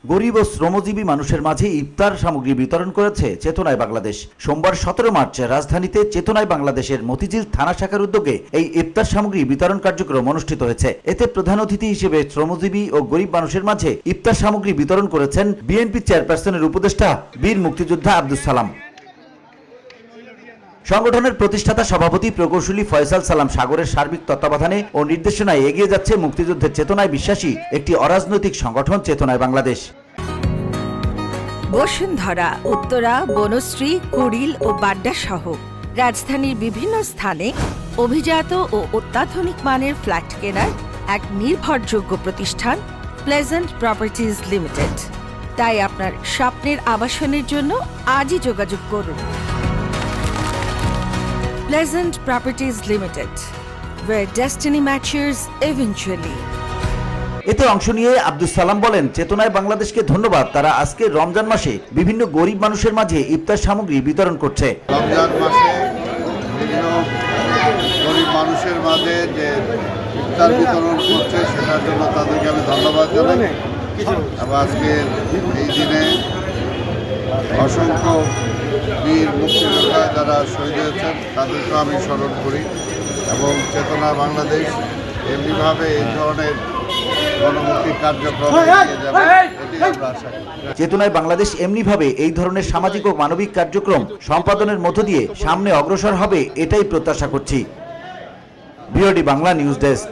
গরিব ও শ্রমজীবী মানুষের মাঝে ইফতার সামগ্রী বিতরণ করেছে চেতনায় বাংলাদেশ। সোমবার 17 মার্চ রাজধানীতে চেতনায় বাংলাদেশের মতিঝিল থানা শাখার উদ্যোগে এই ইফতার সামগ্রী বিতরণ কার্যক্রম অনুষ্ঠিত হয়েছে। এতে প্রধান অতিথি হিসেবে শ্রমজীবী ও গরিব মানুষের মাঝে ইফতার সামগ্রী বিতরণ করেছেন বিএনপি চেয়ারপারসনের উপদেষ্টা বীর মুক্তিযোদ্ধা আব্দুস সালাম। সংগঠনের প্রতিষ্ঠাতা সভাপতি প্রকৌশলী ফয়সাল সালাম সাগরের সার্বিক তত্ত্বাবধানে ও নির্দেশনায় এগিয়ে যাচ্ছে মুক্তিযুদ্ধের চেতনায় বিশ্বাসী একটি অরাজনৈতিক সংগঠন চেতনায় বাংলাদেশ। বসুন্ধরা, উত্তরা, বনশ্রী, কুড়িল ও বাড্ডা সহ রাজধানীর বিভিন্ন স্থানে অভিজাত ও অত্যাধুনিক মানের ফ্ল্যাট কেনার এক নির্ভরযোগ্য প্রতিষ্ঠান প্লেজেন্ট প্রপার্টিজ লিমিটেড। তাই আপনার স্বপ্নের আবাসনের জন্য আজই যোগাযোগ করুন। Pleasant Properties Limited, where destiny matches eventually. এতে অংশ নিয়ে আব্দুস সালাম বলেন, চেতনায় বাংলাদেশকে ধন্যবাদ, তারা আজকে রমজান মাসে বিভিন্ন গরিব মানুষের মাঝে ইফতার সামগ্রী বিতরণ করছে। রমজান মাসে বিভিন্ন গরিব মানুষের মাঝে যে ইফতার বিতরণ করছে সেটার জন্য তাদেরকে আমি ধন্যবাদ জানাই। এবং আজকে এই দিনে অসংখ্য বীর মুক্তিযোদ্ধা যারা শহীদ হয়েছেন তাদেরকেও আমি স্মরণ করি এবং চেতনা বাংলাদেশ এমনিভাবে এই ধরনের গণমুক্তি কার্যক্রম এগিয়ে যাবে এটি আমরা আশা করি। চেতনায় বাংলাদেশ এমনিভাবে এই ধরনের সামাজিক ও মানবিক কার্যক্রম সম্পাদনের মধ্য দিয়ে সামনে অগ্রসর হবে, এটাই প্রত্যাশা করছি। BOD Bangla news desk.